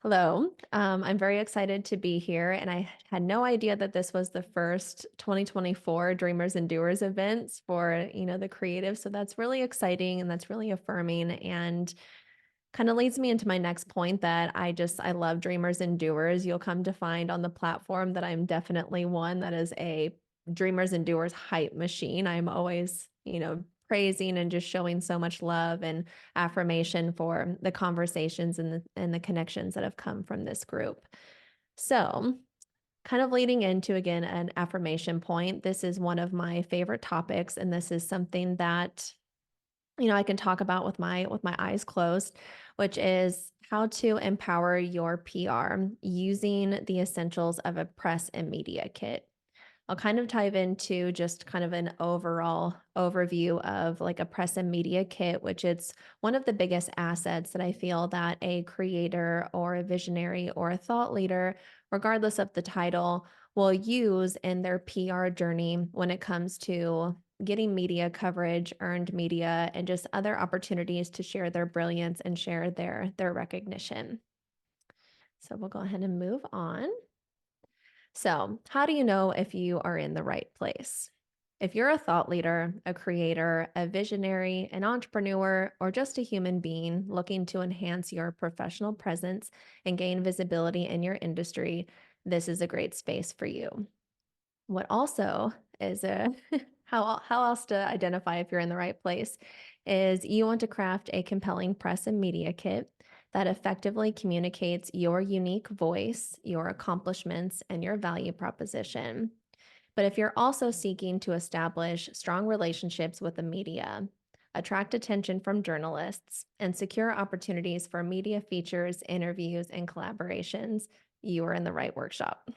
Hello. I'm very excited to be here, and I had no idea that this was the first 2024 Dreamers and Doers events for, the creative. So that's really exciting and that's really affirming and kind of leads me into my next point that I love Dreamers and Doers. You'll come to find on the platform that I'm definitely one that is a Dreamers and Doers hype machine. I'm always, praising and just showing so much love and affirmation for the conversations and the connections that have come from this group. So, kind of leading into again an affirmation point, this is one of my favorite topics, and this is something that I can talk about with my eyes closed, which is how to empower your PR using the essentials of a press and media kit. I'll kind of dive into just kind of an overall overview of like a press and media kit, which it's one of the biggest assets that I feel that a creator or a visionary or a thought leader, regardless of the title, will use in their PR journey when it comes to getting media coverage, earned media, and just other opportunities to share their brilliance and share their recognition. So we'll go ahead and move on. So, how do you know if you are in the right place? If you're a thought leader, a creator, a visionary, an entrepreneur, or just a human being looking to enhance your professional presence and gain visibility in your industry, this is a great space for you. What also is a how else to identify if you're in the right place is you want to craft a compelling press and media kit that effectively communicates your unique voice, your accomplishments, and your value proposition. But if you're also seeking to establish strong relationships with the media, attract attention from journalists, and secure opportunities for media features, interviews, and collaborations, you are in the right workshop.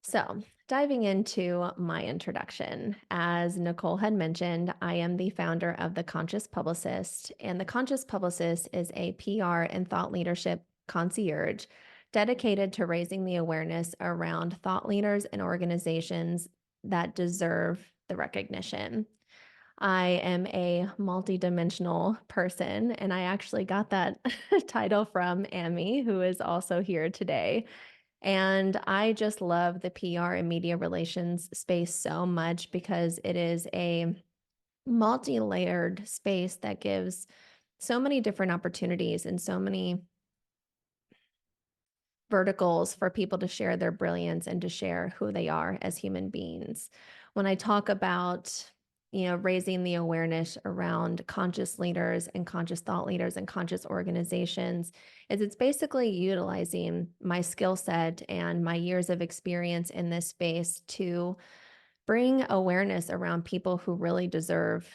So, diving into my introduction, as Nicole had mentioned, I am the founder of the Conscious Publicist, and the Conscious Publicist is a PR and thought leadership concierge dedicated to raising the awareness around thought leaders and organizations that deserve the recognition. I am a multidimensional person, and I actually got that title from Amy, who is also here today. And I just love the PR and media relations space so much because it is a multi-layered space that gives so many different opportunities and so many verticals for people to share their brilliance and to share who they are as human beings. When I talk about, raising the awareness around conscious leaders and conscious thought leaders and conscious organizations, is it's basically utilizing my skill set and my years of experience in this space to bring awareness around people who really deserve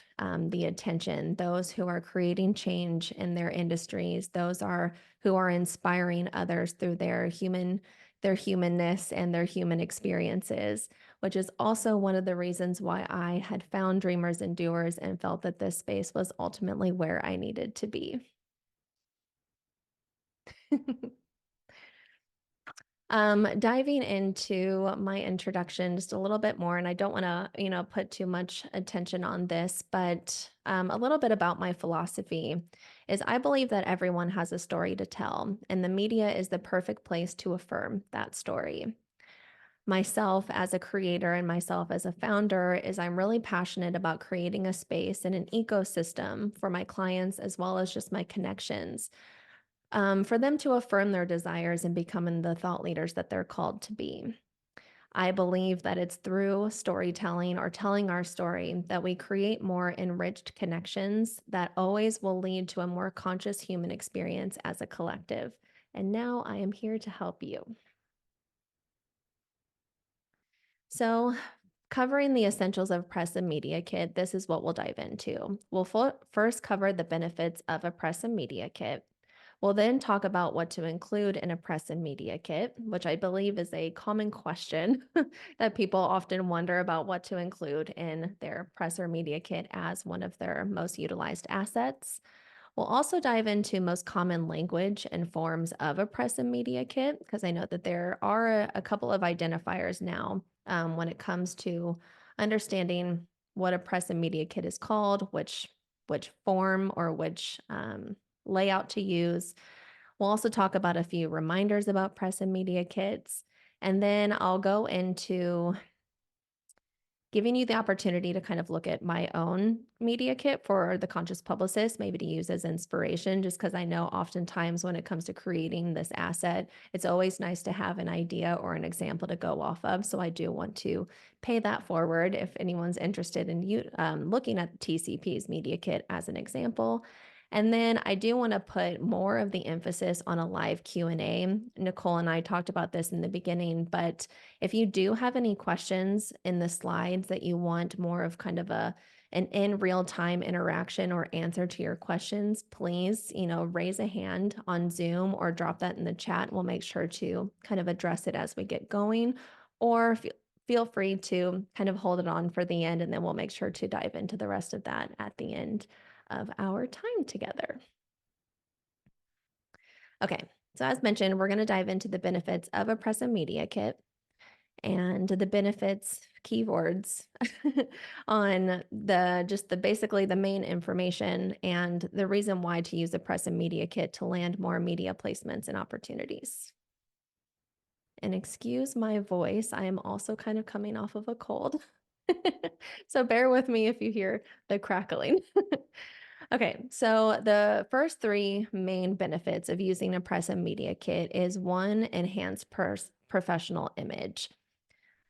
the attention, those who are creating change in their industries, those are who are inspiring others through their humanness and their human experiences, which is also one of the reasons why I had found Dreamers and Doers and felt that this space was ultimately where I needed to be. Diving into my introduction just a little bit more, and I don't want to, put too much attention on this, but a little bit about my philosophy is I believe that everyone has a story to tell, and the media is the perfect place to affirm that story. Myself as a creator and myself as a founder is I'm really passionate about creating a space and an ecosystem for my clients as well as just my connections for them to affirm their desires and becoming the thought leaders that they're called to be. I believe that it's through storytelling or telling our story that we create more enriched connections that always will lead to a more conscious human experience as a collective. And now I am here to help you. So, covering the essentials of press and media kit, this is what we'll dive into. We'll first cover the benefits of a press and media kit. We'll then talk about what to include in a press and media kit, which I believe is a common question that people often wonder about what to include in their press or media kit as one of their most utilized assets. We'll also dive into most common language and forms of a press and media kit, because I know that there are a couple of identifiers now when it comes to understanding what a press and media kit is called, which form or which layout to use. We'll also talk about a few reminders about press and media kits. And then I'll go into giving you the opportunity to kind of look at my own media kit for the Conscious Publicist, maybe to use as inspiration, just because I know oftentimes when it comes to creating this asset, it's always nice to have an idea or an example to go off of. So I do want to pay that forward if anyone's interested in looking at TCP's media kit as an example. And then I do want to put more of the emphasis on a live Q&A. Nicole and I talked about this in the beginning, but if you do have any questions in the slides that you want more of kind of an in real time interaction or answer to your questions, please, raise a hand on Zoom or drop that in the chat. We'll make sure to kind of address it as we get going, or feel free to kind of hold it on for the end, and then we'll make sure to dive into the rest of that at the end of our time together. Okay, so as mentioned, we're going to dive into the benefits of a press and media kit and the benefits keywords on basically the main information and the reason why to use a press and media kit to land more media placements and opportunities. And excuse my voice, I am also kind of coming off of a cold. So bear with me if you hear the crackling. Okay, so the first three main benefits of using a press and media kit is one, enhanced professional image.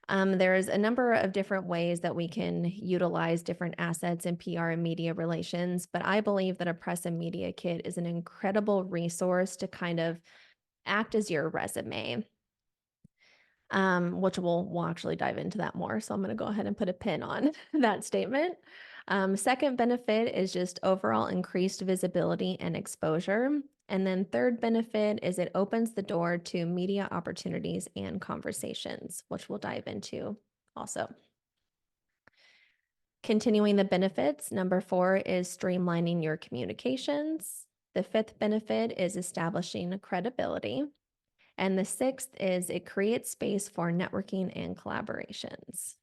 There's a number of different ways that we can utilize different assets in PR and media relations, but I believe that a press and media kit is an incredible resource to kind of act as your resume, which we'll actually dive into that more. So I'm going to go ahead and put a pin on that statement. Second benefit is just overall increased visibility and exposure. And then third benefit is it opens the door to media opportunities and conversations, which we'll dive into also. Continuing the benefits, number 4 is streamlining your communications. The fifth benefit is establishing credibility. And the sixth is it creates space for networking and collaborations.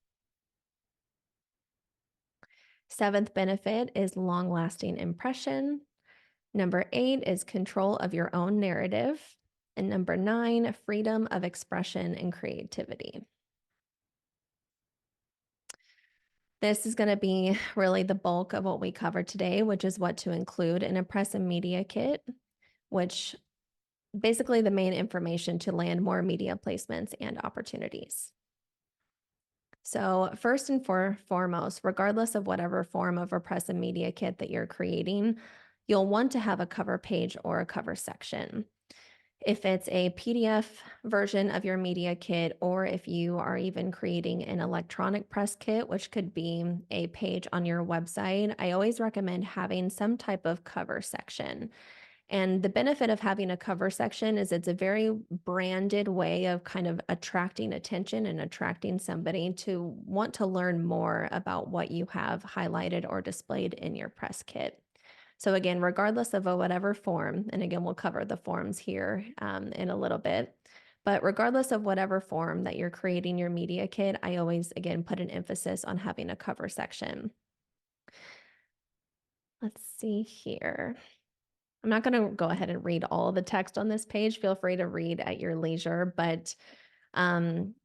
Seventh benefit is long-lasting impression. Number 8 is control of your own narrative. And number 9, freedom of expression and creativity. This is going to be really the bulk of what we covered today, which is what to include in a press and media kit, which basically the main information to land more media placements and opportunities. So first and foremost, regardless of whatever form of a press and media kit that you're creating, you'll want to have a cover page or a cover section. If it's a PDF version of your media kit, or if you are even creating an electronic press kit, which could be a page on your website, I always recommend having some type of cover section. And the benefit of having a cover section is it's a very branded way of kind of attracting attention and attracting somebody to want to learn more about what you have highlighted or displayed in your press kit. So again, regardless of whatever form, and again, we'll cover the forms here in a little bit, but regardless of whatever form that you're creating your media kit, I always, again, put an emphasis on having a cover section. Let's see here. I'm not going to go ahead and read all of the text on this page. Feel free to read at your leisure. But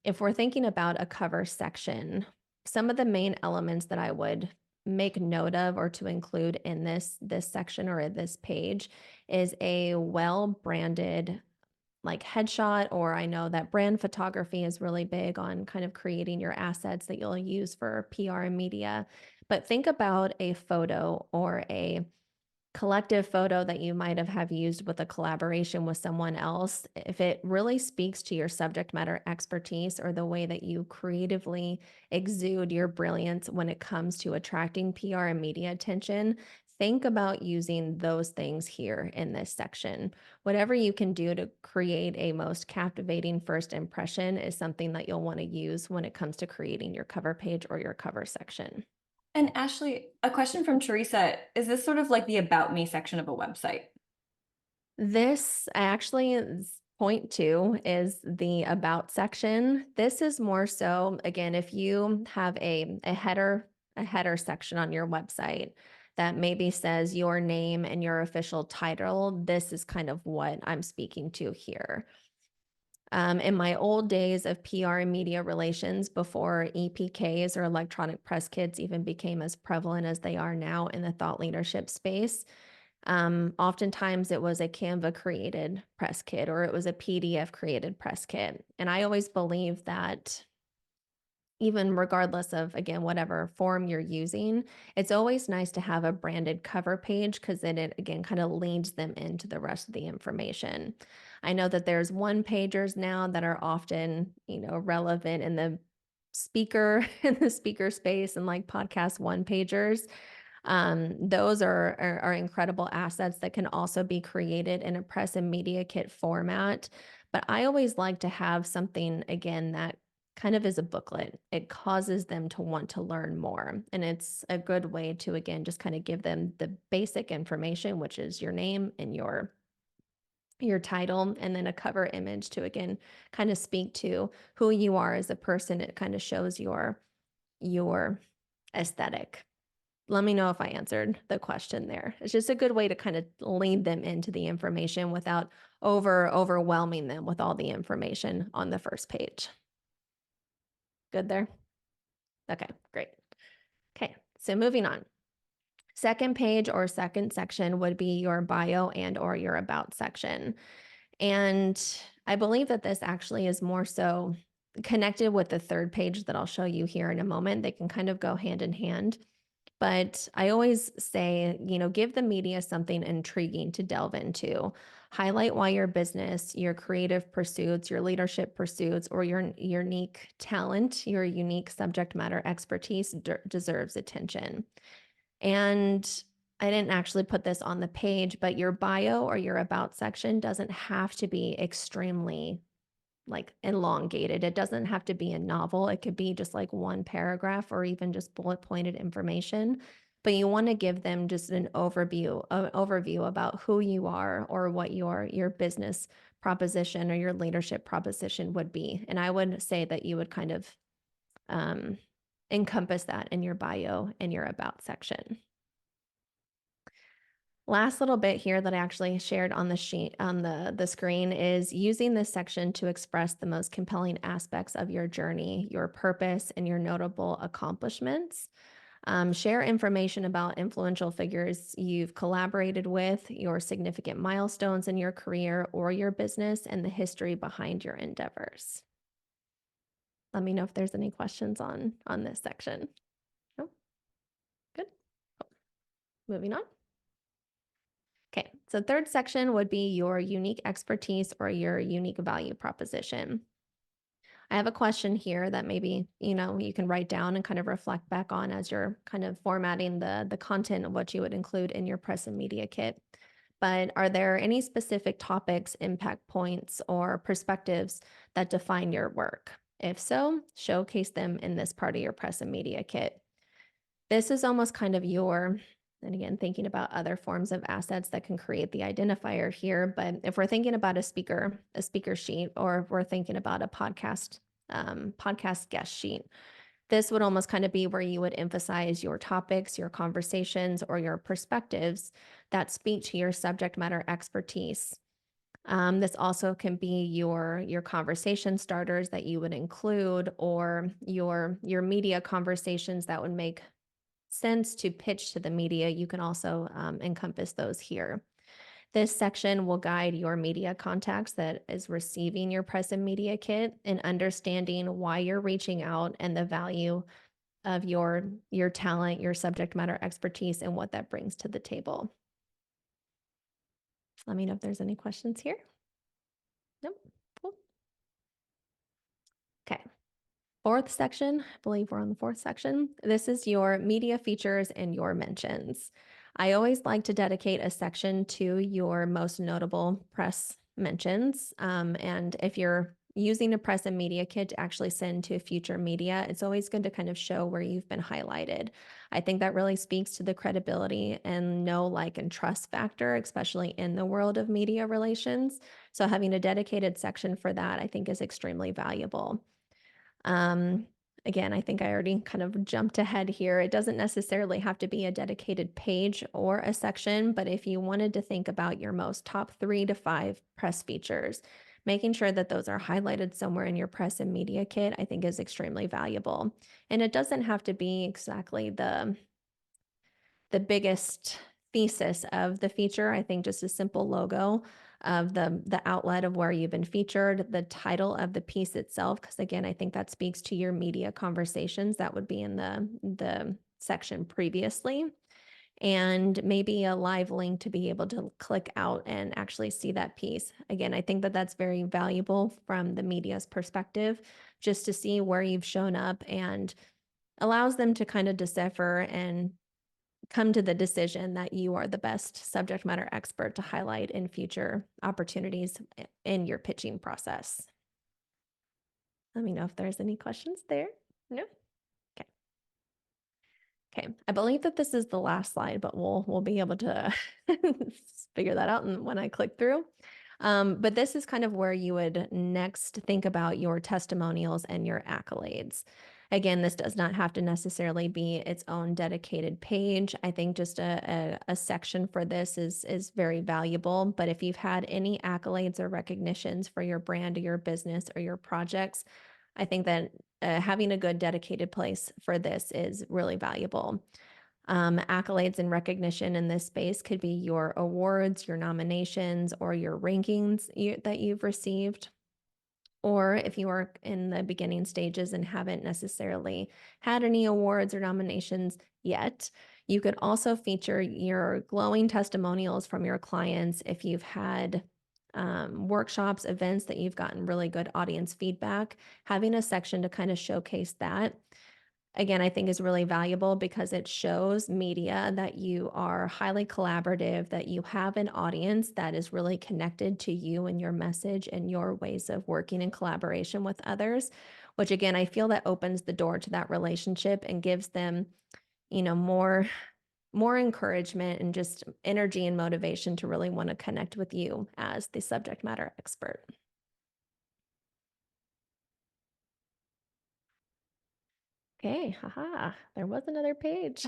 if we're thinking about a cover section, some of the main elements that I would make note of or to include in this section or this page is a well-branded like headshot, or I know that brand photography is really big on kind of creating your assets that you'll use for PR and media. But think about a photo or a collective photo that you might have used with a collaboration with someone else. If it really speaks to your subject matter expertise or the way that you creatively exude your brilliance when it comes to attracting PR and media attention, think about using those things here in this section. Whatever you can do to create a most captivating first impression is something that you'll want to use when it comes to creating your cover page or your cover section. And Ashley, a question from Teresa. Is this sort of like the About Me section of a website? This actually is point 2 is the About section. This is more so, again, if you have a header section on your website, that maybe says your name and your official title. This is kind of what I'm speaking to here. In my old days of PR and media relations, before EPKs or electronic press kits even became as prevalent as they are now in the thought leadership space, oftentimes it was a Canva created press kit or it was a PDF created press kit. And I always believe that even regardless of, again, whatever form you're using, it's always nice to have a branded cover page because then it, again, kind of leads them into the rest of the information. I know that there's one pagers now that are often, relevant in the speaker in the speaker space and like podcast one pagers. Those are incredible assets that can also be created in a press and media kit format. But I always like to have something, again, that kind of is a booklet. It causes them to want to learn more. And it's a good way to, again, just kind of give them the basic information, which is your name and your title, and then a cover image to, again, kind of speak to who you are as a person. It kind of shows your aesthetic. Let me know if I answered the question there. It's just a good way to kind of lead them into the information without overwhelming them with all the information on the first page. Good there? Okay, great. Okay, so moving on. Second page or second section would be your bio and or your about section. And I believe that this actually is more so connected with the third page that I'll show you here in a moment. They can kind of go hand in hand. But I always say, give the media something intriguing to delve into. Highlight why your business, your creative pursuits, your leadership pursuits, or your unique talent, your unique subject matter expertise deserves attention. And I didn't actually put this on the page, but your bio or your about section doesn't have to be extremely like elongated. It doesn't have to be a novel. It could be just like one paragraph or even just bullet pointed information. But you want to give them just an overview about who you are or what your business proposition or your leadership proposition would be. And I would say that you would kind of um, encompass that in your bio and your about section. Last little bit here that I actually shared on the sheet on the screen is using this section to express the most compelling aspects of your journey, your purpose, and your notable accomplishments. Share information about influential figures you've collaborated with, your significant milestones in your career or your business, and the history behind your endeavors. Let me know if there's any questions on this section. Oh, good. Oh, moving on. Okay, so third section would be your unique expertise or your unique value proposition. I have a question here that maybe, you can write down and kind of reflect back on as you're kind of formatting the content of what you would include in your press and media kit. But are there any specific topics, impact points, or perspectives that define your work? If so, showcase them in this part of your press and media kit. This is almost kind of and again, thinking about other forms of assets that can create the identifier here. But if we're thinking about a speaker sheet, or if we're thinking about a podcast guest sheet, this would almost kind of be where you would emphasize your topics, your conversations, or your perspectives that speak to your subject matter expertise. This also can be your conversation starters that you would include, or your media conversations that would make sense to pitch to the media. You can also encompass those here. This section will guide your media contacts that is receiving your press and media kit in understanding why you're reaching out and the value of your talent, your subject matter expertise, and what that brings to the table. Let me know if there's any questions here. Nope. Cool. Okay. Fourth section, I believe we're on the fourth section. This is your media features and your mentions. I always like to dedicate a section to your most notable press mentions. And if you're using a press and media kit to actually send to future media, it's always good to kind of show where you've been highlighted. I think that really speaks to the credibility and know, like, and trust factor, especially in the world of media relations. So having a dedicated section for that, I think, is extremely valuable. again, I think I already kind of jumped ahead here. It doesn't necessarily have to be a dedicated page or a section, but if you wanted to think about your most top 3 to 5 press features, making sure that those are highlighted somewhere in your press and media kit, I think is extremely valuable. And it doesn't have to be exactly the biggest thesis of the feature. I think just a simple logo of the outlet of where you've been featured, the title of the piece itself, because again, I think that speaks to your media conversations. That would be in the section previously. And maybe a live link to be able to click out and actually see that piece. Again, I think that that's very valuable from the media's perspective, just to see where you've shown up and allows them to kind of decipher and come to the decision that you are the best subject matter expert to highlight in future opportunities in your pitching process. Let me know if there's any questions there. No? Okay. Okay. I believe that this is the last slide, but we'll be able to figure that out when I click through. But this is kind of where you would next think about your testimonials and your accolades. Again, this does not have to necessarily be its own dedicated page. I think just a section for this is very valuable. But if you've had any accolades or recognitions for your brand or your business or your projects, I think that having a good dedicated place for this is really valuable. Accolades and recognition in this space could be your awards, your nominations, or your rankings that you've received. Or if you are in the beginning stages and haven't necessarily had any awards or nominations yet, you could also feature your glowing testimonials from your clients if you've had workshops, events that you've gotten really good audience feedback. Having a section to kind of showcase that, again, I think is really valuable because it shows media that you are highly collaborative, that you have an audience that is really connected to you and your message and your ways of working in collaboration with others, which again, I feel that opens the door to that relationship and gives them, more encouragement and just energy and motivation to really want to connect with you as the subject matter expert. Okay, haha, there was another page.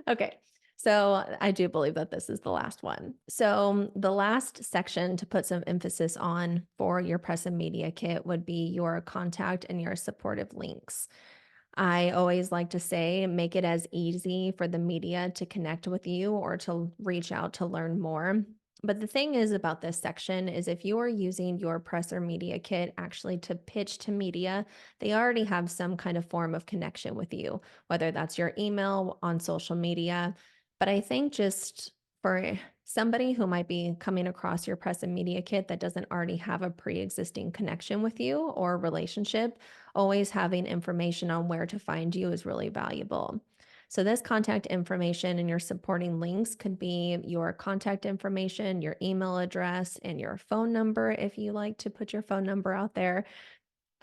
Okay, so I do believe that this is the last one. So the last section to put some emphasis on for your press and media kit would be your contact and your supportive links. I always like to say, make it as easy for the media to connect with you or to reach out to learn more. But the thing is about this section is if you are using your press or media kit actually to pitch to media, they already have some kind of form of connection with you, whether that's your email on social media. But I think just for somebody who might be coming across your press and media kit that doesn't already have a pre-existing connection with you or relationship, always having information on where to find you is really valuable. So this contact information and your supporting links could be your contact information, your email address, and your phone number if you like to put your phone number out there.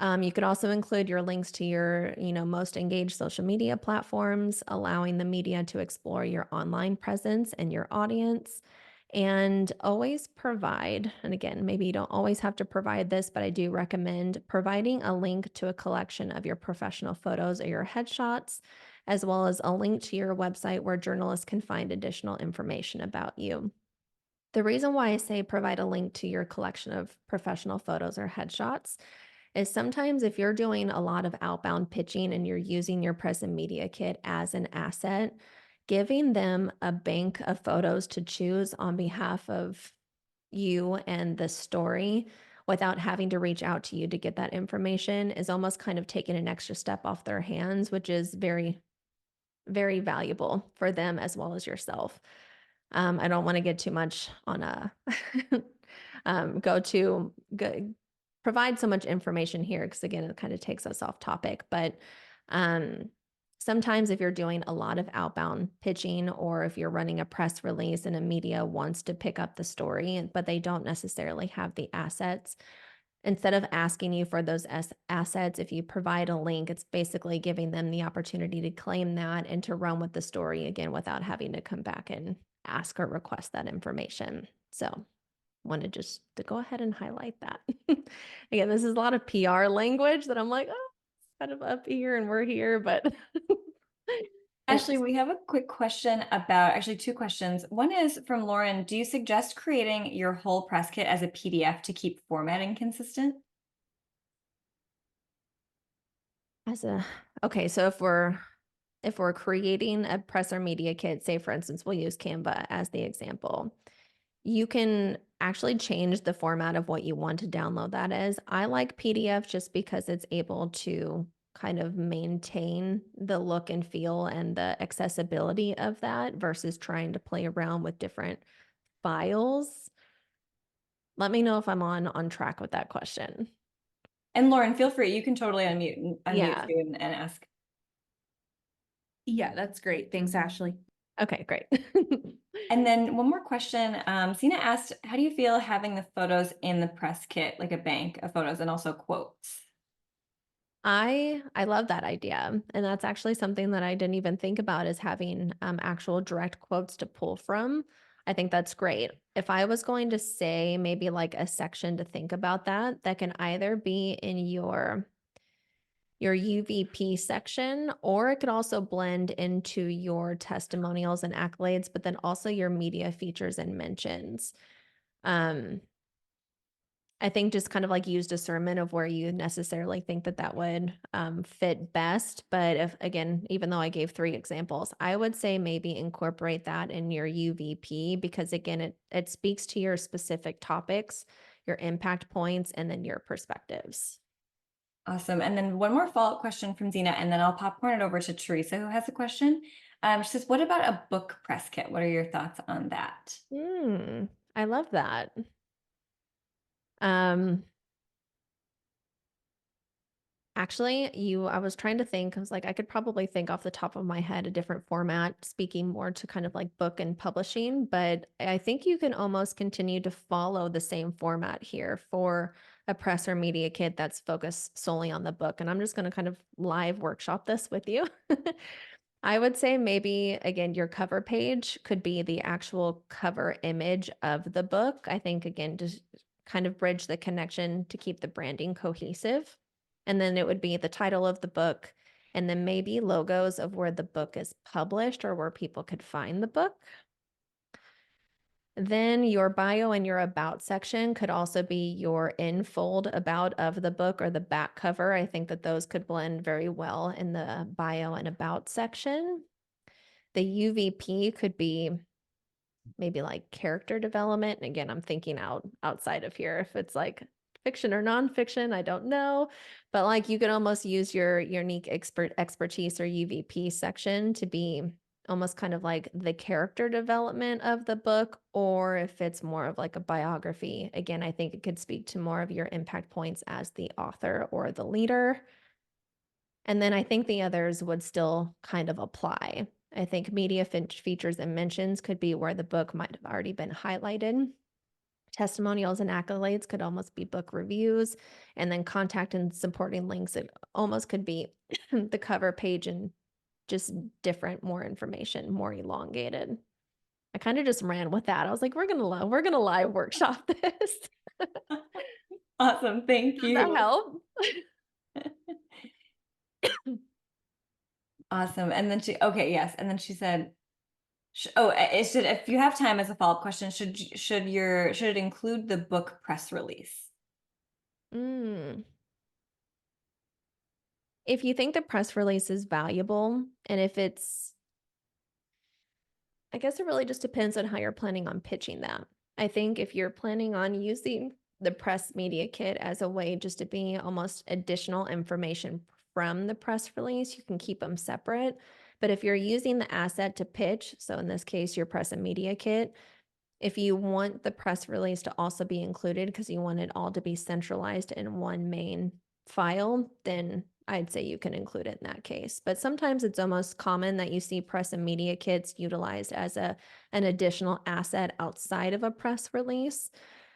You could also include your links to your, most engaged social media platforms, allowing the media to explore your online presence and your audience. And always provide, and again, maybe you don't always have to provide this, but I do recommend providing a link to a collection of your professional photos or your headshots, as well as a link to your website where journalists can find additional information about you. The reason why I say provide a link to your collection of professional photos or headshots is sometimes if you're doing a lot of outbound pitching and you're using your present media kit as an asset, giving them a bank of photos to choose on behalf of you and the story without having to reach out to you to get that information is almost kind of taking an extra step off their hands, which is very, very valuable for them as well as yourself. I don't want to get too much on a go provide so much information here because again, it kind of takes us off topic. But um, sometimes if you're doing a lot of outbound pitching or if you're running a press release and a media wants to pick up the story, but they don't necessarily have the assets, instead of asking you for those assets, if you provide a link, it's basically giving them the opportunity to claim that and to run with the story again without having to come back and ask or request that information. So wanted just to go ahead and highlight that. Again, this is a lot of PR language that I'm like, oh. kind of up here and we're here, but Ashley, it's we have a quick question about, actually two questions. One is from Lauren. Do you suggest creating your whole press kit as a PDF to keep formatting consistent? as a okay, so if we're creating a press or media kit, say for instance, we'll use Canva as the example. You can actually change the format of what you want to download that as. I like PDF just because it's able to kind of maintain the look and feel and the accessibility of that versus trying to play around with different files. Let me know if I'm on track with that question. And Lauren, feel free. You can totally unmute Yeah. too and ask. Yeah, that's great. Thanks, Ashley. Okay, great. And then one more question. Sina asked, how do you feel having the photos in the press kit, like a bank of photos and also quotes? I love that idea. And that's actually something that I didn't even think about is having actual direct quotes to pull from. I think that's great. If I was going to say maybe like a section to think about that, that can either be in your UVP section, or it could also blend into your testimonials and accolades, but then also your media features and mentions. Um, I think just kind of like use discernment of where you necessarily think that that would fit best. But if, again, even though I gave 3 examples, I would say maybe incorporate that in your UVP because again, it speaks to your specific topics, your impact points, and then your perspectives. Awesome. And then one more follow-up question from Zena, and then I'll popcorn it over to Teresa, who has a question. She says, what about a book press kit? What are your thoughts on that? I love that. Um, Actually, I was trying to think, I was like, I could probably think off the top of my head a different format, speaking more to kind of like book and publishing, but I think you can almost continue to follow the same format here for a press or media kit that's focused solely on the book. And I'm just going to kind of live workshop this with you. I would say maybe, again, your cover page could be the actual cover image of the book. I think, again, just kind of bridge the connection to keep the branding cohesive. And then it would be the title of the book, and then maybe logos of where the book is published or where people could find the book. Then your bio and your about section could also be your in-fold about of the book or the back cover. I think that those could blend very well in the bio and about section. The UVP could be maybe like character development. And again, I'm thinking outside of here. If it's like fiction or nonfiction, I don't know. But like you could almost use your unique expertise or UVP section to be almost kind of like the character development of the book, or if it's more of like a biography, again, I think it could speak to more of your impact points as the author or the leader. And then I think the others would still kind of apply. I think media features and mentions could be where the book might have already been highlighted. Testimonials and accolades could almost be book reviews. And then contact and supporting links, it almost could be the cover page and just different, more information, more elongated. I kind of just ran with that. I was like, we're gonna live workshop this. Does Awesome. Thank that you. help? Awesome. And then okay, yes. And then she said, if you have time as a follow-up question, should it include the book press release? Mm. If you think the press release is valuable, and if it's, I guess it really just depends on how you're planning on pitching that. I think if you're planning on using the press media kit as a way just to be almost additional information from the press release, you can keep them separate. But if you're using the asset to pitch, so in this case, your press and media kit, if you want the press release to also be included because you want it all to be centralized in one main file, then I'd say you can include it in that case. But sometimes it's almost common that you see press and media kits utilized as an additional asset outside of a press release.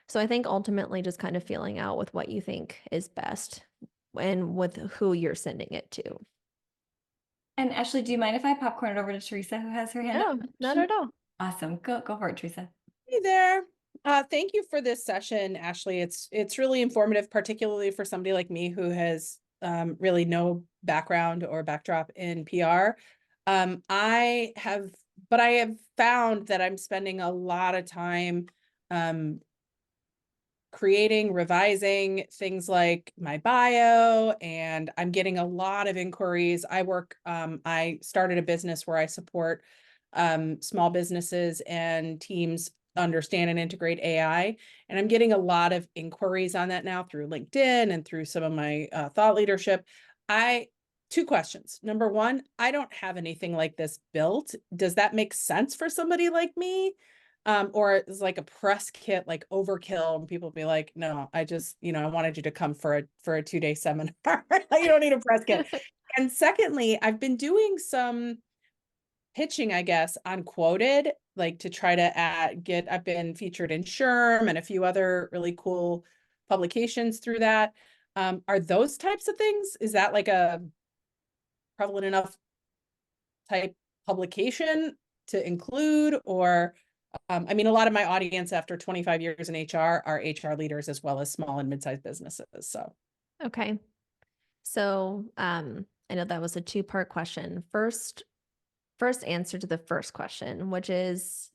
So I think ultimately just kind of feeling out with what you think is best and with who you're sending it to. And Ashley, do you mind if I popcorn it over to Teresa, who has her hand up? No, not at all. Awesome. Go for it, Teresa. Hey there. Thank you for this session, Ashley. It's really informative, particularly for somebody like me who has really no background or backdrop in PR. I have found that I'm spending a lot of time creating, revising things like my bio, and I'm getting a lot of inquiries. I started a business where I support small businesses and teams understand and integrate AI. And I'm getting a lot of inquiries on that now through LinkedIn and through some of my thought leadership. Two questions. Number one, I don't have anything like this built. Does that make sense for somebody like me? Or it's like a press kit, like overkill, and people be like, no, I just, I wanted you to come for a 2-day seminar. You don't need a press kit. And secondly, I've been doing some pitching, I guess, on Quoted, like to try to I've been featured in SHRM and a few other really cool publications through that. Are those types of things? Is that like a prevalent enough type publication to include? Or I mean, a lot of my audience after 25 years in HR are HR leaders as well as small and mid-sized businesses. So, Okay. So, I know that was a two-part question. First answer to the first question, which is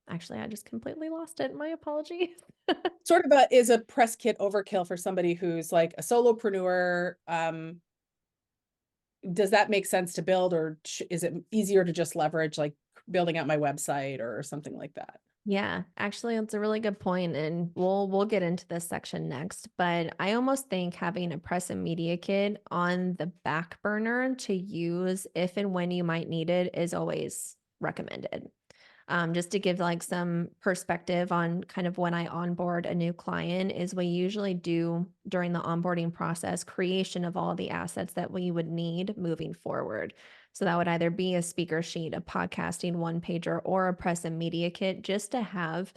actually, I just completely lost it. My apologies. sort of is a press kit overkill for somebody who's like a solopreneur. Does that make sense to build, or is it easier to just leverage like building out my website or something like that? Yeah, actually, it's a really good point, and we'll get into this section next. But I almost think having a press and media kit on the back burner to use if and when you might need it is always recommended. Just to give like some perspective on kind of when I onboard a new client is we usually do during the onboarding process creation of all the assets that we would need moving forward. So that would either be a speaker sheet, a podcasting one pager, or a press and media kit just to have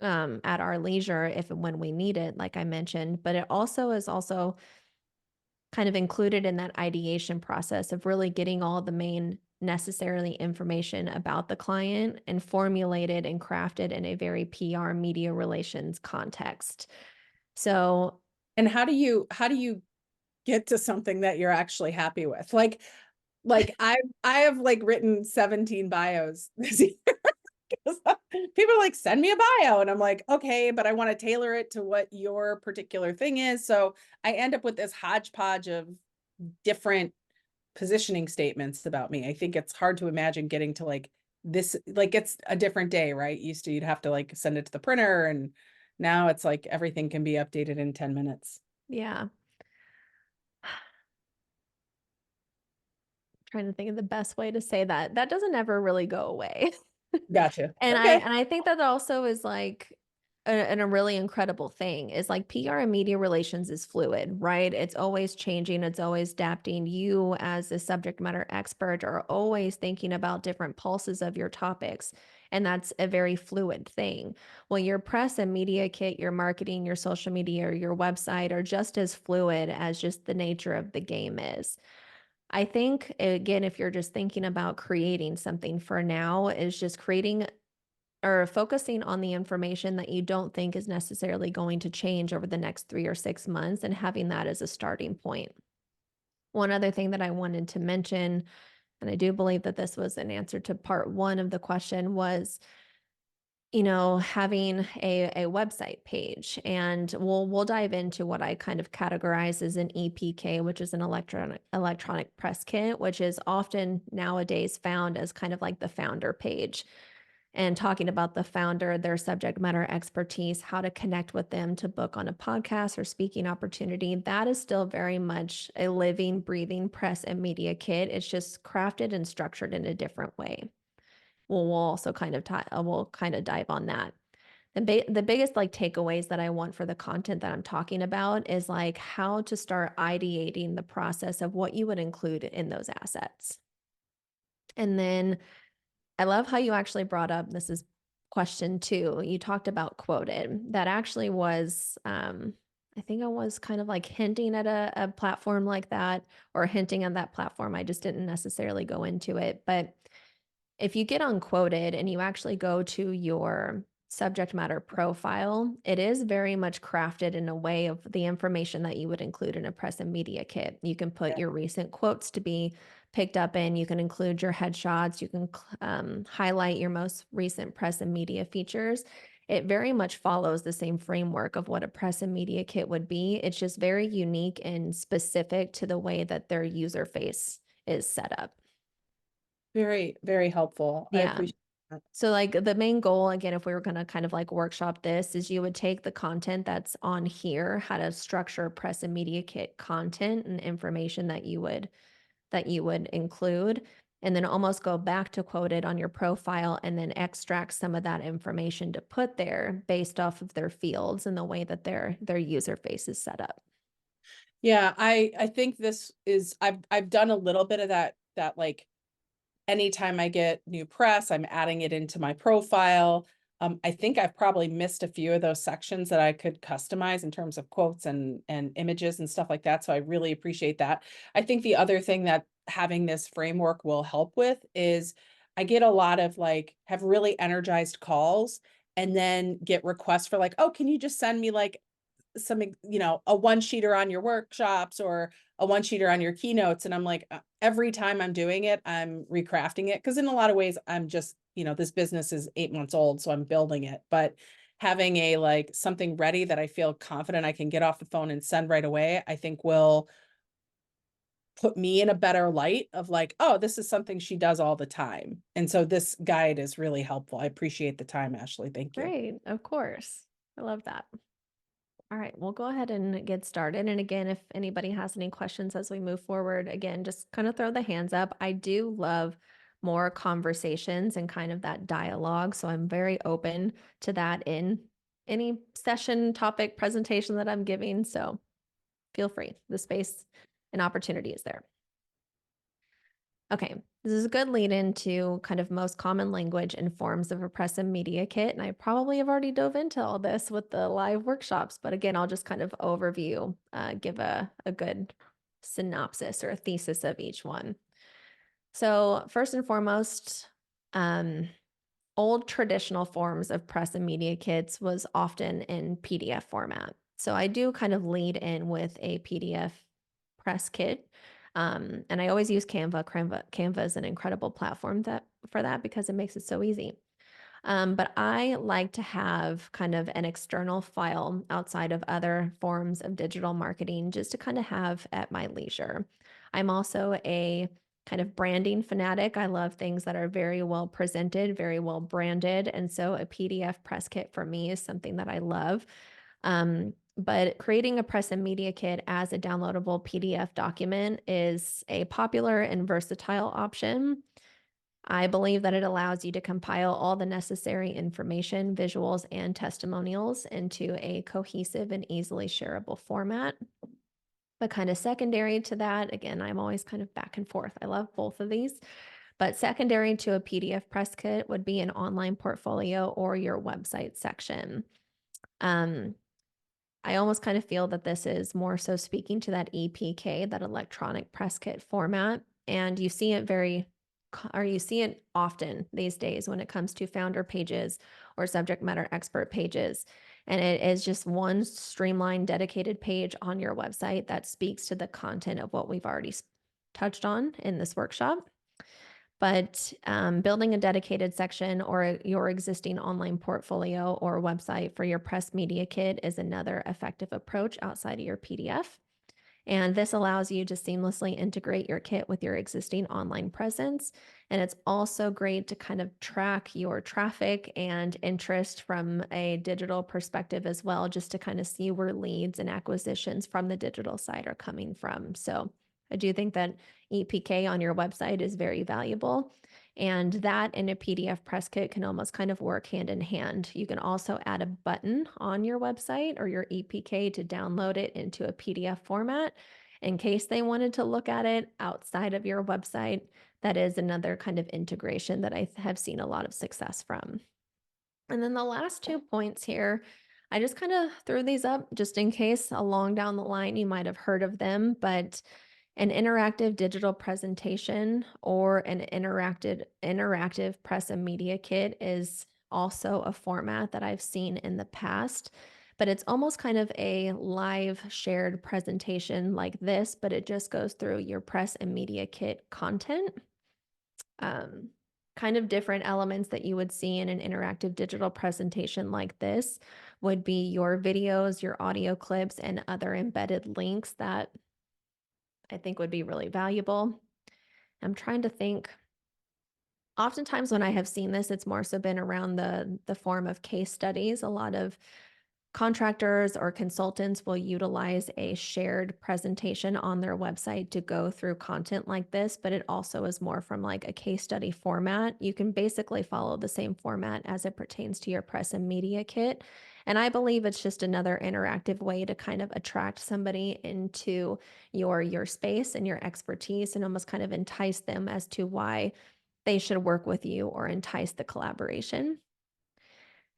at our leisure if and when we need it, like I mentioned. But it also is also kind of included in that ideation process of really getting all the main necessarily information about the client and formulated and crafted in a very PR media relations context. So, and how do you get to something that you're actually happy with? Like I have like written 17 bios this year. People are like, send me a bio. And I'm like, okay, but I want to tailor it to what your particular thing is. So I end up with this hodgepodge of different positioning statements about me. I think it's hard to imagine getting to like this, like it's a different day, right? You'd have to like send it to the printer, and now it's like everything can be updated in 10 minutes. yeah. Trying to think of the best way to say that. That doesn't ever really go away. Gotcha. And Okay. I think that also is like a really incredible thing is like PR and media relations is fluid, right? It's always changing, it's always adapting. You as a subject matter expert are always thinking about different pulses of your topics, and that's a very fluid thing. Well, your press and media kit, your marketing, your social media, or your website are just as fluid as just the nature of the game is. I think, again, if you're just thinking about creating something for now, is just creating or focusing on the information that you don't think is necessarily going to change over the next 3 or 6 months and having that as a starting point. One other thing that I wanted to mention, and I do believe that this was an answer to part one of the question, was having a website page, and we'll dive into what I kind of categorize as an EPK, which is an electronic press kit, which is often nowadays found as kind of like the founder page, and talking about the founder, their subject matter expertise, how to connect with them to book on a podcast or speaking opportunity. That is still very much a living, breathing press and media kit. It's just crafted and structured in a different way. We'll also kind of we'll kind of dive on that. The biggest like takeaways that I want for the content that I'm talking about is like how to start ideating the process of what you would include in those assets. And then I love how you actually brought up, this is question 2. You talked about Quoted. That actually was, I think I was kind of like hinting at a platform like that, or hinting at that platform. I just didn't necessarily go into it. But if you get unquoted and you actually go to your subject matter profile, it is very much crafted in a way of the information that you would include in a press and media kit. You can put your recent quotes to be picked up in, you can include your headshots, you can highlight your most recent press and media features. It very much follows the same framework of what a press and media kit would be. It's just very unique and specific to the way that their user face is set up. Very, very helpful. I Yeah. appreciate that. So like the main goal, again, if we were going to kind of like workshop this, is you would take the content that's on here, how to structure press and media kit content and information that you would include, and then almost go back to quote it on your profile and then extract some of that information to put there based off of their fields and the way that their user face is set up. Yeah, I think this is I've done a little bit of that like anytime I get new press, I'm adding it into my profile. I think I've probably missed a few of those sections that I could customize in terms of quotes and images and stuff like that. So I really appreciate that. I think the other thing that having this framework will help with is I get a lot of like have really energized calls and then get requests for like, oh, can you just send me like some, a one sheeter on your workshops or a one sheeter on your keynotes. And I'm like, every time I'm doing it, I'm recrafting it. Cause in a lot of ways, I'm just, this business is 8 months old, so I'm building it, but having a, like something ready that I feel confident I can get off the phone and send right away, I think will put me in a better light of like, oh, this is something she does all the time. And so this guide is really helpful. I appreciate the time, Ashley. Thank you. Great, of course. I love that. All right, we'll go ahead and get started. And again, if anybody has any questions as we move forward, again, just kind of throw the hands up. I do love more conversations and kind of that dialogue. So I'm very open to that in any session, topic, presentation that I'm giving. So feel free. The space and opportunity is there. Okay, this is a good lead into kind of most common language and forms of a press and media kit. And I probably have already dove into all this with the live workshops, but again, I'll just kind of overview, give a good synopsis or a thesis of each one. So first and foremost, old traditional forms of press and media kits was often in PDF format. So I do kind of lead in with a PDF press kit. And I always use Canva. Canva is an incredible platform for that because it makes it so easy. But I like to have kind of an external file outside of other forms of digital marketing just to kind of have at my leisure. I'm also a kind of branding fanatic. I love things that are very well presented, very well branded. And so a PDF press kit for me is something that I love. But creating a press and media kit as a downloadable PDF document is a popular and versatile option. I believe that it allows you to compile all the necessary information, visuals, and testimonials into a cohesive and easily shareable format. But kind of secondary to that, again, I'm always kind of back and forth. I love both of these. But secondary to a PDF press kit would be an online portfolio or your website section. I almost kind of feel that this is more so speaking to that EPK, that electronic press kit format. And you see it often these days when it comes to founder pages or subject matter expert pages. And it is just one streamlined, dedicated page on your website that speaks to the content of what we've already touched on in this workshop. But building a dedicated section or your existing online portfolio or website for your press media kit is another effective approach outside of your PDF. And this allows you to seamlessly integrate your kit with your existing online presence. And it's also great to kind of track your traffic and interest from a digital perspective as well, just to kind of see where leads and acquisitions from the digital side are coming from. So I do think that EPK on your website is very valuable. And that in a PDF press kit can almost kind of work hand in hand. You can also add a button on your website or your EPK to download it into a PDF format in case they wanted to look at it outside of your website. That is another kind of integration that I have seen a lot of success from. And then the last 2 points here, I just kind of threw these up just in case along down the line you might have heard of them, but an interactive digital presentation or an interactive press and media kit is also a format that I've seen in the past, but it's almost kind of a live shared presentation like this, but it just goes through your press and media kit content. Um, Kind of different elements that you would see in an interactive digital presentation like this would be your videos, your audio clips, and other embedded links that I think would be really valuable. I'm trying to think. Oftentimes when I have seen this, it's more so been around the form of case studies. A lot of contractors or consultants will utilize a shared presentation on their website to go through content like this, but it also is more from like a case study format. You can basically follow the same format as it pertains to your press and media kit. And I believe it's just another interactive way to kind of attract somebody into your space and your expertise and almost kind of entice them as to why they should work with you or entice the collaboration.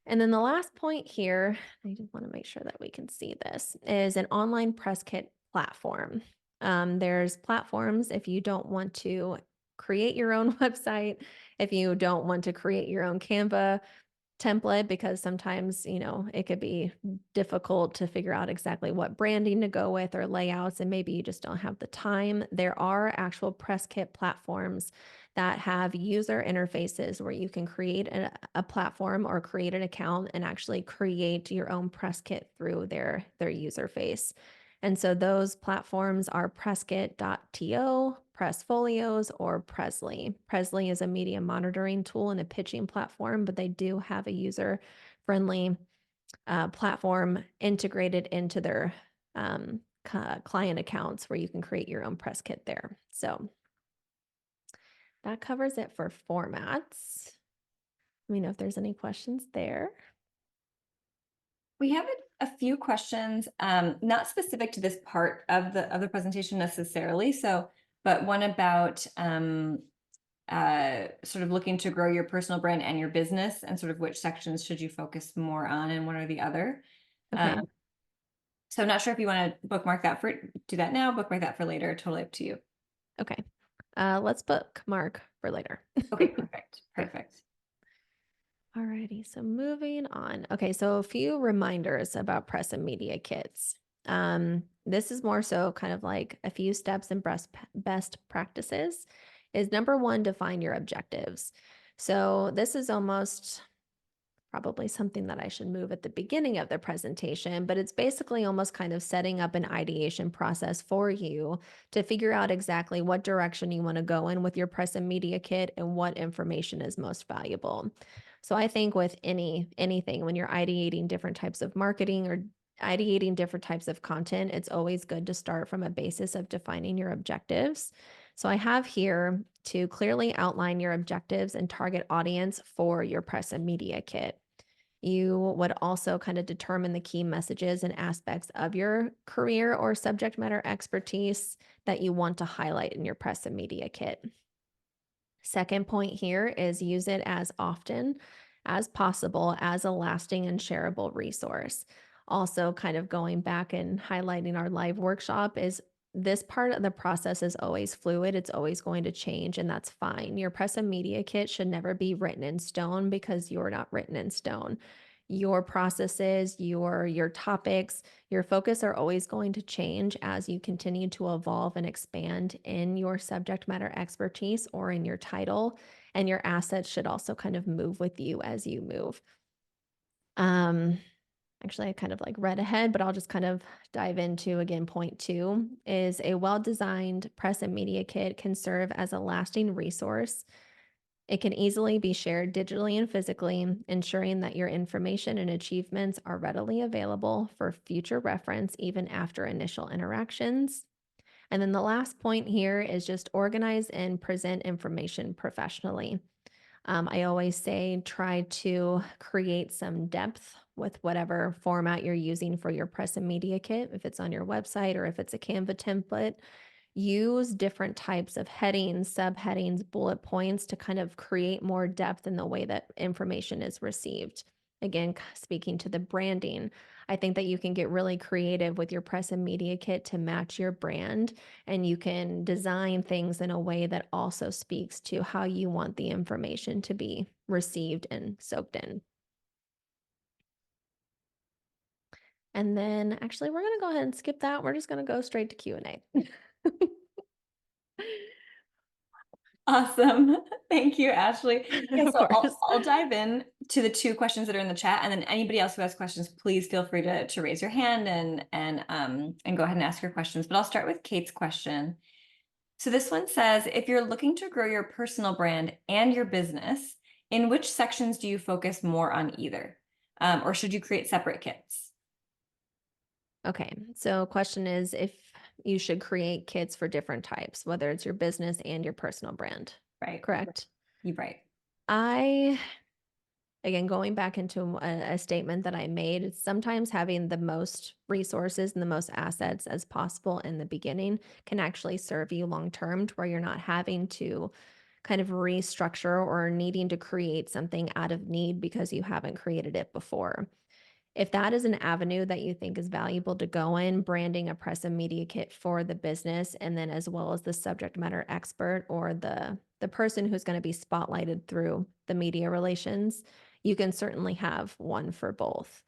And then the last point here, I just want to make sure that we can see this, is an online press kit platform. There's platforms if you don't want to create your own website, if you don't want to create your own Canva template, because sometimes, it could be difficult to figure out exactly what branding to go with or layouts, and maybe you just don't have the time. There are actual press kit platforms that have user interfaces where you can create a platform or create an account and actually create your own press kit through their user face. And so those platforms are Presskit.to, Pressfolios, or Presley. Presley is a media monitoring tool and a pitching platform, but they do have a user-friendly platform integrated into their client accounts where you can create your own press kit there. So that covers it for formats. Let me know if there's any questions there. We have a few questions, not specific to this part of the presentation necessarily. So, but one about sort of looking to grow your personal brand and your business, and sort of which sections should you focus more on, and what are the other. Okay. So I'm not sure if you want to bookmark that do that now, bookmark that for later. Totally up to you. Okay. Let's bookmark for later. Okay, perfect. Perfect. Alrighty, so moving on. Okay, so a few reminders about press and media kits. This is more so kind of like a few steps and best practices. Is number one, define your objectives. So this is almost probably something that I should move at the beginning of the presentation, but it's basically almost kind of setting up an ideation process for you to figure out exactly what direction you want to go in with your press and media kit and what information is most valuable. So I think with anything, when you're ideating different types of marketing or ideating different types of content, it's always good to start from a basis of defining your objectives. So I have here to clearly outline your objectives and target audience for your press and media kit. You would also kind of determine the key messages and aspects of your career or subject matter expertise that you want to highlight in your press and media kit. Second point here is use it as often as possible as a lasting and shareable resource. Also, kind of going back and highlighting our live workshop is this part of the process is always fluid. It's always going to change, and that's fine. Your press and media kit should never be written in stone because you're not written in stone. Your processes, your topics, your focus are always going to change as you continue to evolve and expand in your subject matter expertise or in your title, and your assets should also kind of move with you as you move. Actually, I kind of like read ahead, but I'll just kind of dive into again. Point two is a well-designed press and media kit can serve as a lasting resource. It can easily be shared digitally and physically, ensuring that your information and achievements are readily available for future reference, even after initial interactions. And then the last point here is just organize and present information professionally. I always say try to create some depth with whatever format you're using for your press and media kit. If it's on your website or if it's a Canva template, use different types of headings, subheadings, bullet points to kind of create more depth in the way that information is received. again, speaking to the branding, I think that you can get really creative with your press and media kit to match your brand, and you can design things in a way that also speaks to how you want the information to be received and soaked in. And then actually, we're going to go ahead and skip that. We're just going to go straight to Q&A. Awesome. Thank you, Ashley. Yeah, Of so course. I'll dive in to the two questions that are in the chat, and then anybody else who has questions, please feel free to raise your hand and go ahead and ask your questions. But I'll start with Kate's question. So this one says, if you're looking to grow your personal brand and your business, in which sections do you focus more on either? Or should you create separate kits? Okay, so question is if you should create kits for different types, whether it's your business and your personal brand, Right. correct? You're right. Again, going back into a statement that I made, it's sometimes having the most resources and the most assets as possible in the beginning can actually serve you long term to where you're not having to kind of restructure or needing to create something out of need because you haven't created it before. If that is an avenue that you think is valuable to go in, branding a press and media kit for the business, and then as well as the subject matter expert or the person who's going to be spotlighted through the media relations, you can certainly have one for both.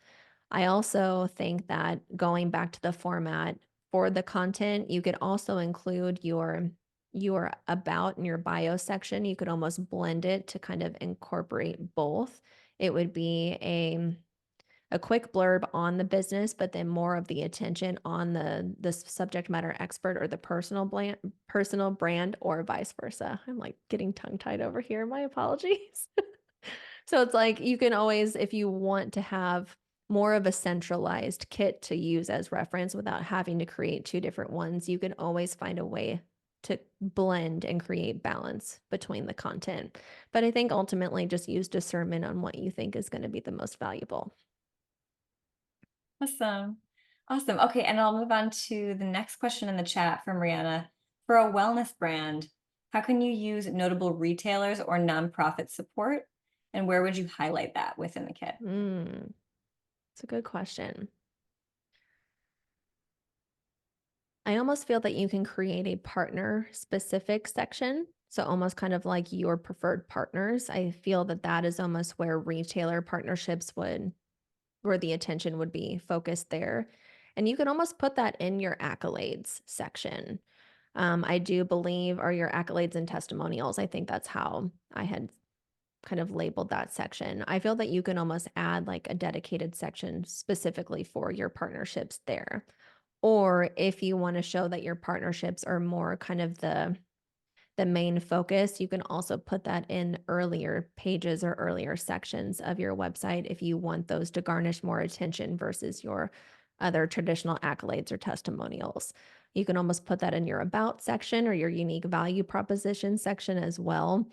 I also think that going back to the format for the content, you could also include your about and your bio section. You could almost blend it to kind of incorporate both. It would be a quick blurb on the business, but then more of the attention on the subject matter expert or the personal brand, or vice versa. I'm like getting tongue tied over here. My apologies. So it's like you can always, if you want to have more of a centralized kit to use as reference without having to create two different ones, you can always find a way to blend and create balance between the content. But I think ultimately just use discernment on what you think is going to be the most valuable. Awesome. Awesome. Okay, and I'll move on to the next question in the chat from Rihanna. For a wellness brand, how can you use notable retailers or nonprofit support? And where would you highlight that within the kit? It's a good question. I almost feel that you can create a partner specific section. So almost kind of like your preferred partners. I feel that that is almost where retailer partnerships where the attention would be focused there. And you can almost put that in your accolades section. I do believe are your accolades and testimonials. I think that's how I had kind of labeled that section. I feel that you can almost add like a dedicated section specifically for your partnerships there. Or if you want to show that your partnerships are more kind of the main focus, you can also put that in earlier pages or earlier sections of your website if you want those to garnish more attention versus your other traditional accolades or testimonials. You can almost put that in your about section or your unique value proposition section as well.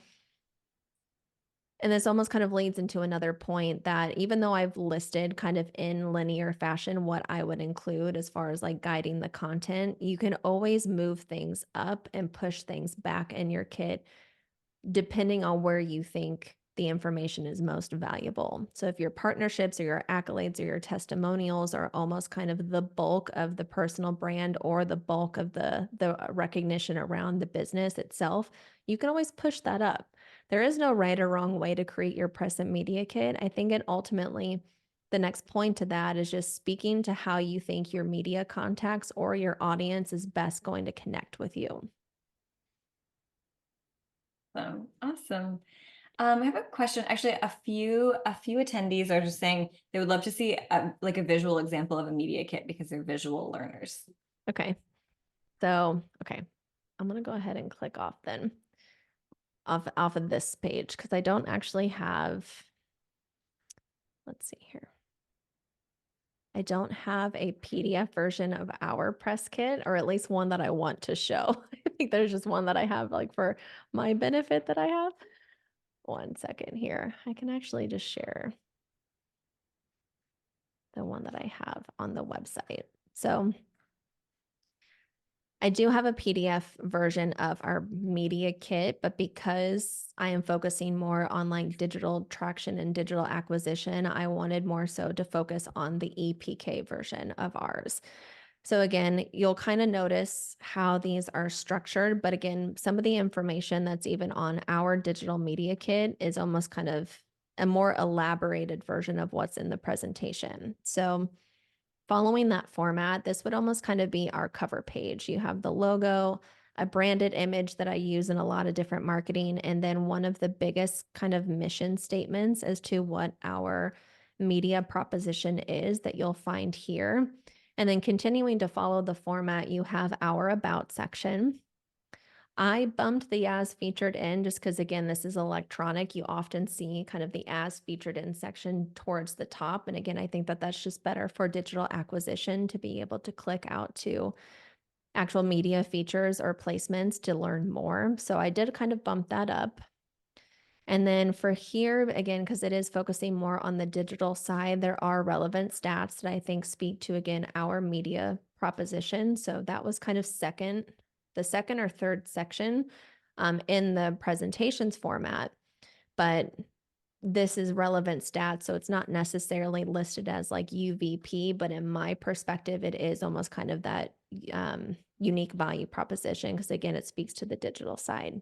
And this almost kind of leads into another point that even though I've listed kind of in linear fashion what I would include as far as like guiding the content, you can always move things up and push things back in your kit depending on where you think the information is most valuable. So if your partnerships or your accolades or your testimonials are almost kind of the bulk of the personal brand or the bulk of the recognition around the business itself, you can always push that up. There is no right or wrong way to create your press and media kit. I think it ultimately the next point to that is just speaking to how you think your media contacts or your audience is best going to connect with you. Awesome. I have a question. Actually, a few attendees are just saying they would love to see like a visual example of a media kit because they're visual learners. Okay. So, okay. I'm going to go ahead and click off then off of this page because I don't actually have, let's see here. I don't have a PDF version of our press kit, or at least one that I want to show. I think there's just one that I have like for my benefit that I have. One second here. I can actually just share the one that I have on the website. So I do have a PDF version of our media kit, but because I am focusing more on like digital traction and digital acquisition, I wanted more so to focus on the EPK version of ours. So again, you'll kind of notice how these are structured, but again, some of the information that's even on our digital media kit is almost kind of a more elaborated version of what's in the presentation. So following that format, this would almost kind of be our cover page. You have the logo, a branded image that I use in a lot of different marketing, and then one of the biggest kind of mission statements as to what our media proposition is that you'll find here. And then continuing to follow the format, you have our about section. I bumped the as featured in just because, again, this is electronic. You often see kind of the as featured in section towards the top. And again, I think that that's just better for digital acquisition to be able to click out to actual media features or placements to learn more. So I did kind of bump that up. And then for here, again, because it is focusing more on the digital side, there are relevant stats that I think speak to, again, our media proposition. So that was kind of the second or third section in the presentations format. But this is relevant stats. So it's not necessarily listed as like UVP, but in my perspective, it is almost kind of that unique value proposition because, again, it speaks to the digital side.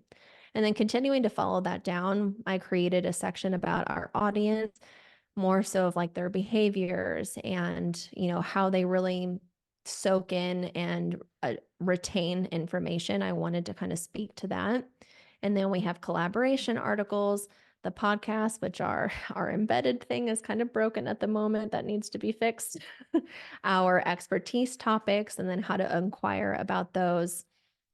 And then continuing to follow that down, I created a section about our audience, more so of like their behaviors and, how they really soak in and retain information. I wanted to kind of speak to that. And then we have collaboration articles, the podcast, which our embedded thing is kind of broken at the moment. That needs to be fixed. Our expertise topics, and then how to inquire about those.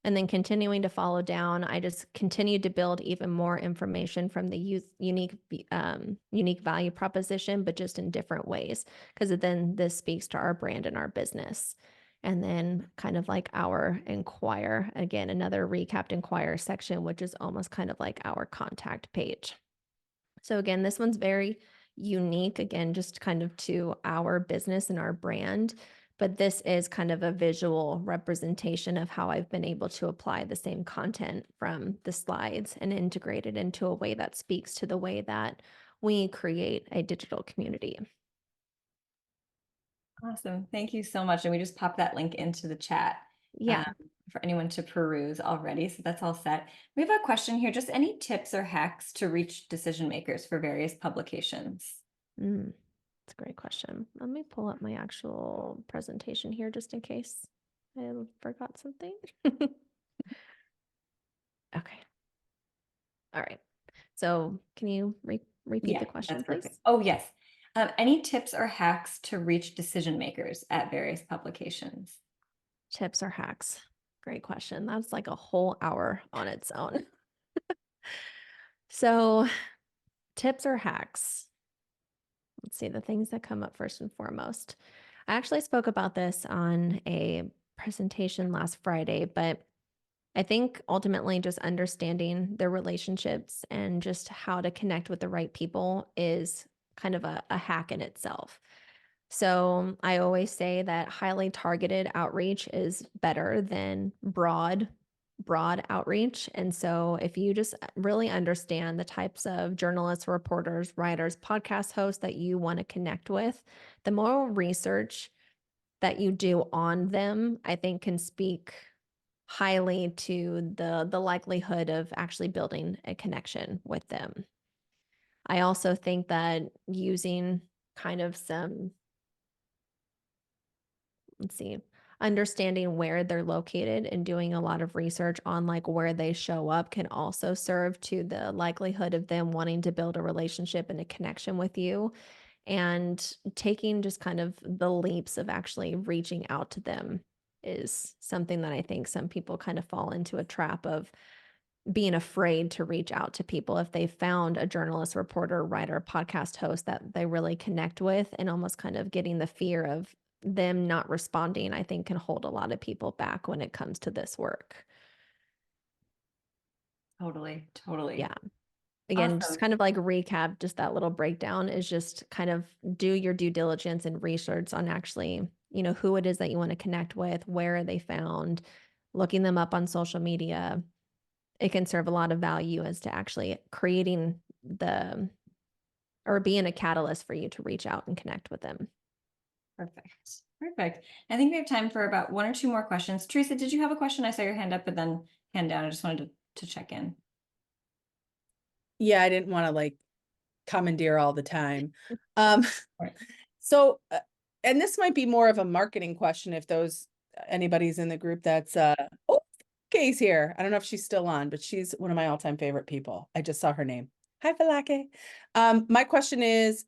And then continuing to follow down, I just continued to build even more information from the unique value proposition, but just in different ways, because then this speaks to our brand and our business. And then kind of like our inquire, again, another recapped inquire section, which is almost kind of like our contact page. So again, this one's very unique, again, just kind of to our business and our brand. But this is kind of a visual representation of how I've been able to apply the same content from the slides and integrate it into a way that speaks to the way that we create a digital community. Awesome. Thank you so much. And we just popped that link into the chat. Yeah. For anyone to peruse already. So that's all set. We have a question here. Just any tips or hacks to reach decision makers for various publications? That's a great question. Let me pull up my actual presentation here just in case I forgot something. Okay. All right. So can you repeat the question, that's please? perfect. Oh, yes. Any tips or hacks to reach decision makers at various publications? Tips or hacks? Great question. That's like a whole hour on its own. So tips or hacks? Let's see the things that come up first and foremost. I actually spoke about this on a presentation last Friday, but I think ultimately just understanding their relationships and just how to connect with the right people is kind of a hack in itself. So I always say that highly targeted outreach is better than broad outreach. And so if you just really understand the types of journalists, reporters, writers, podcast hosts that you want to connect with, the more research that you do on them, I think can speak highly to the likelihood of actually building a connection with them. I also think that using kind of some, let's see, understanding where they're located and doing a lot of research on like where they show up can also serve to the likelihood of them wanting to build a relationship and a connection with you, and taking just kind of the leaps of actually reaching out to them is something that I think some people kind of fall into a trap of being afraid to reach out to people if they found a journalist, reporter, writer, podcast host that they really connect with, and almost kind of getting the fear of them not responding, I think can hold a lot of people back when it comes to this work. Totally. Totally. Yeah. Again, Awesome. just kind of like recap, just that little breakdown is just kind of do your due diligence and research on actually, who it is that you want to connect with, where are they found, looking them up on social media, it can serve a lot of value as to actually creating or being a catalyst for you to reach out and connect with them. Perfect. Perfect. I think we have time for about 1 or 2 more questions. Teresa, did you have a question? I saw your hand up, but then hand down. I just wanted to check in. Yeah, I didn't want to like commandeer all the time. Right. So, and this might be more of a marketing question if anybody's in the group that's oh, Kay's here. I don't know if she's still on, but she's one of my all-time favorite people. I just saw her name. Hi, Falake. My question is,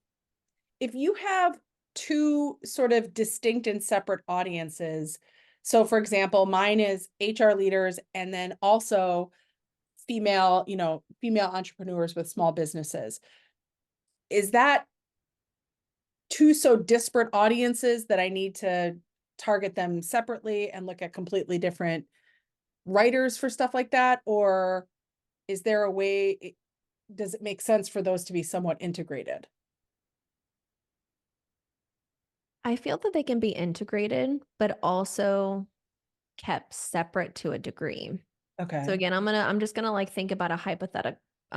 if you have two sort of distinct and separate audiences, so for example, mine is HR leaders and then also female entrepreneurs with small businesses. Is that two so disparate audiences that I need to target them separately and look at completely different writers for stuff like that? Or is there a way, does it make sense for those to be somewhat integrated? I feel that they can be integrated, but also kept separate to a degree. So Okay. again, I'm just gonna like think about a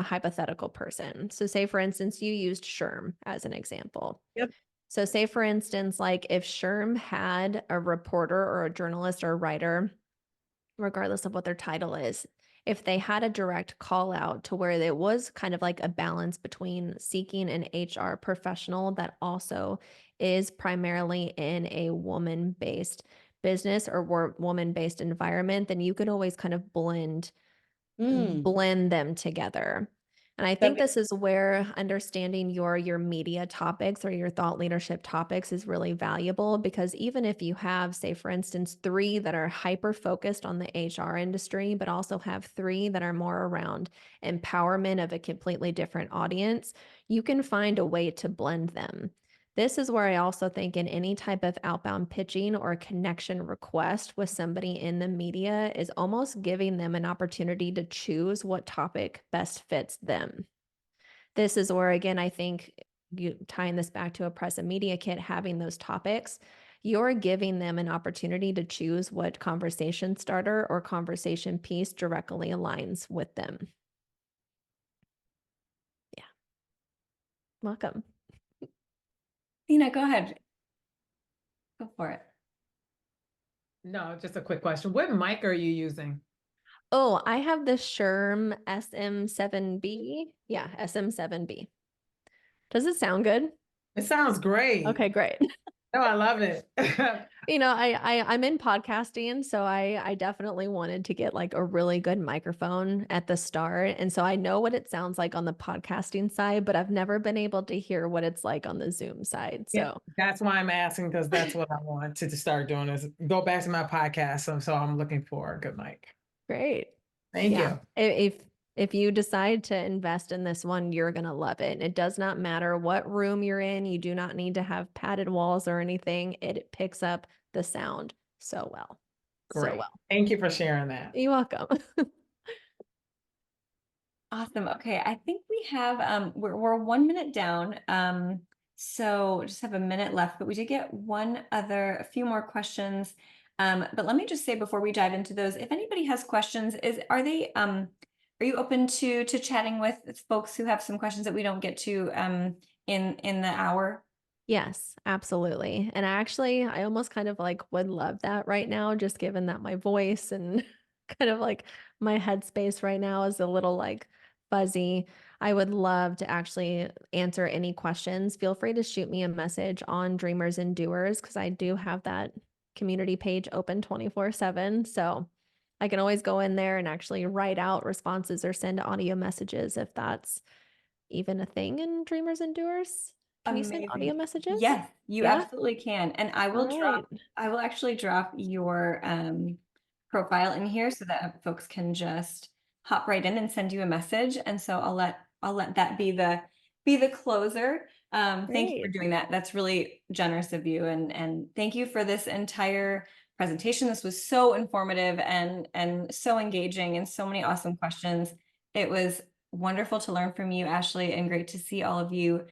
hypothetical person. So say for instance, you used Sherm as an example. Yep. So say for instance, like if Sherm had a reporter or a journalist or a writer, regardless of what their title is, if they had a direct call out to where it was kind of like a balance between seeking an HR professional that also is primarily in a woman-based business or woman-based environment, then you could always kind of Mm, blend them together. And I that think makes this is where understanding your media topics or your thought leadership topics is really valuable, because even if you have, say, for instance, 3 that are hyper focused on the HR industry, but also have 3 that are more around empowerment of a completely different audience, you can find a way to blend them. This is where I also think in any type of outbound pitching or connection request with somebody in the media is almost giving them an opportunity to choose what topic best fits them. This is where, again, I think you tying this back to a press and media kit, having those topics, you're giving them an opportunity to choose what conversation starter or conversation piece directly aligns with them. Yeah. Welcome. Tina, go ahead. Go for it. No, just a quick question. What mic are you using? Oh, I have the Sherm SM7B. Yeah, SM7B. Does it sound good? It sounds great. Okay, great. Oh, I love it. I'm in podcasting, so I definitely wanted to get like a really good microphone at the start. And so I know what it sounds like on the podcasting side, but I've never been able to hear what it's like on the Zoom side. Yeah, So that's why I'm asking, because that's what I want to start doing is go back to my podcast. So I'm looking for a good mic. great. Thank Yeah. you. If you decide to invest in this one, you're going to love it. And it does not matter what room you're in. You do not need to have padded walls or anything. It picks up the sound so well. So Great. well. Thank you for sharing that. You're welcome. Awesome. Okay, I think we have we're 1 minute down. So just have a minute left, but we did get a few more questions. But let me just say before we dive into those, if anybody has questions, are you open to chatting with folks who have some questions that we don't get to in the hour? Yes, absolutely. And I almost kind of like would love that right now, just given that my voice and kind of like my headspace right now is a little like fuzzy. I would love to actually answer any questions. Feel free to shoot me a message on Dreamers and Doers because I do have that community page open 24/7. So I can always go in there and actually write out responses or send audio messages if that's even a thing in Dreamers and Doers. Can you send audio Amazing. messages? Yes, you Yeah. absolutely can. And All right. I will actually drop your profile in here so that folks can just hop right in and send you a message. And so I'll let that be the closer. Thank you for Great. doing that. That's really generous of you. And thank you for this entire presentation. This was so informative and so engaging and so many awesome questions. It was wonderful to learn from you, Ashley, and great to see all of you